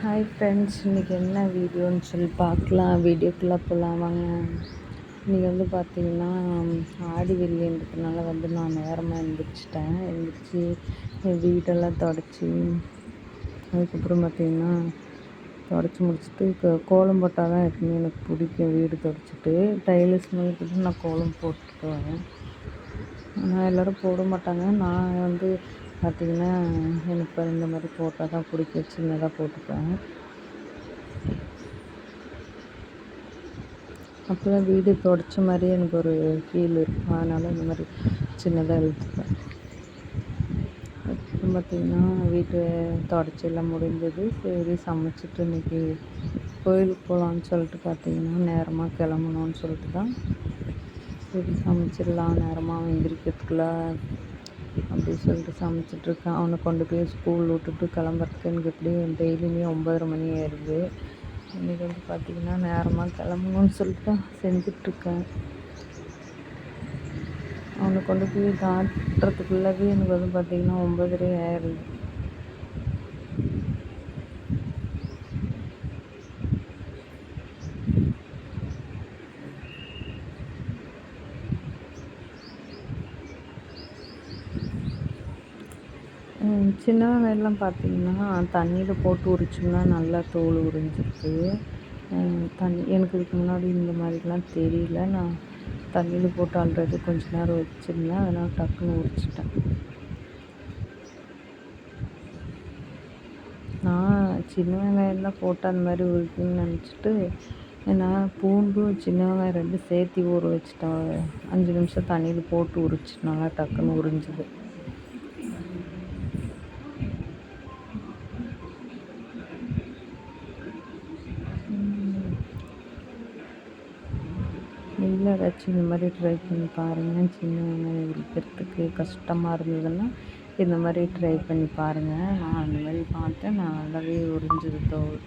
Hi friends, இன்றைக்கி என்ன வீடியோன்னு சொல்லி பார்க்கலாம். வீடியோக்குள்ளே போகலாம் வாங்க. இன்றைக்கி பார்த்திங்கன்னா ஆடி வெள்ளின்றதுனால நான் நேரமாக எழுந்திரிச்சு வீடெல்லாம் தொடச்சி அதுக்கப்புறம் பார்த்திங்கன்னா தொடச்சி முடிச்சுட்டு கோலம் போட்டால் தான் எப்பவுமே எனக்கு பிடிக்கும். வீடு தொடச்சிட்டு டைல்ஸ் மேலே நான் கோலம் போட்டுக்குவேன். ஆனால் எல்லோரும் போட மாட்டாங்க. நான் பார்த்திங்கன்னா எனக்கு இந்த மாதிரி போட்டால் தான் பிடிக்கும். சின்னதாக போட்டுப்பேன். அப்போ தான் வீடு தொடச்ச மாதிரி எனக்கு ஒரு ஃபீல் இருக்கும். அதனால் இந்த மாதிரி சின்னதாக இழுத்துப்பேன். அதுக்கப்புறம் பார்த்திங்கன்னா வீட்டு தொடச்செல்லாம் முடிஞ்சது. சரி சமைச்சிட்டு இன்றைக்கி கோயிலுக்கு போகலான்னு சொல்லிட்டு பார்த்திங்கன்னா நேரமாக கிளம்பணுன்னு சொல்லிட்டு தான் சரி சமைச்சிடலாம் நேரமாக எந்திரிக்கிறதுக்குள்ளே அப்படி சொல்லிட்டு சமைச்சிட்ருக்கேன். அவனை கொண்டு போய் ஸ்கூல் விட்டுட்டு கிளம்புறதுக்கு எனக்கு எப்படியும் டெய்லியுமே 9:30 மணி ஆயிடுது. இன்றைக்கி பார்த்திங்கன்னா நேரமாக கிளம்பணுன்னு சொல்லிட்டு தான் செஞ்சிட்ருக்கேன். அவனை கொண்டு போய் காட்டுறதுக்குள்ளவே எனக்கு பார்த்திங்கன்னா 9:30 ஆயிடுது. சின்ன வெங்காயம்லாம் பார்த்திங்கன்னா தண்ணியில் போட்டு உரிச்சோம்னா நல்லா தோல் உரிஞ்சிருக்கு. எனக்கு இதுக்கு முன்னாடி இந்த மாதிரிலாம் தெரியல. நான் தண்ணியில் போட்டு ஆல்ரெடி கொஞ்ச நேரம் வச்சுருந்தேன். அதனால் டக்குன்னு உரிச்சிட்டேன். நான் சின்ன வெங்காயம் தான் போட்டு அந்த மாதிரி உரிக்குன்னு நினச்சிட்டு நான் பூண்டும் சின்ன வெங்காயம் 2 சேர்த்து ஊற வச்சுட்டேன். 5 நிமிஷம் தண்ணியில் போட்டு உரிச்சிட்டு நல்லா டக்குன்னு உரிஞ்சுது. இல்லை ஏதாச்சும் இந்த மாதிரி ட்ரை பண்ணி பாருங்கள். சின்ன வெங்காயம் உரிக்கிறதுக்கு கஷ்டமாக இருந்ததுன்னா இந்த மாதிரி ட்ரை பண்ணி பாருங்கள். நான் அந்த மாதிரி பார்த்தேன். நான் நல்லாவே உரிஞ்சுது தோல்.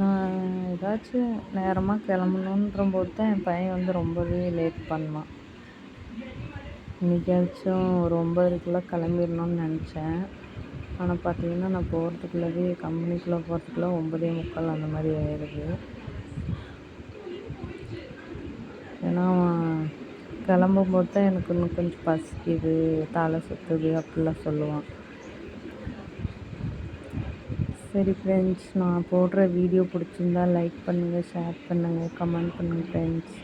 நான் ஏதாச்சும் நேரமாக கிளம்பணுன்ற போது தான் என் பையன் ரொம்பவே லேட் பண்ணான். இன்றைக்காச்சும் ஒரு 9:30க்குள்ளே கிளம்பிடணும்னு நினச்சேன். ஆனால் பார்த்திங்கன்னா நான் போகிறதுக்குள்ளவே கம்பெனிக்குள்ளே போகிறதுக்குள்ளே 9:45 அந்த மாதிரி ஆயிடுது. ஏன்னா கிளம்பும்போது தான் எனக்கு இன்னும் கொஞ்சம் பசிக்குது, தலை சுற்றுது அப்படிலாம் சொல்லுவான். சரி ஃப்ரெண்ட்ஸ், நான் போடுற வீடியோ பிடிச்சிருந்தா லைக் பண்ணுங்கள், ஷேர் பண்ணுங்கள், கமெண்ட் பண்ணுங்கள் ஃப்ரெண்ட்ஸ்.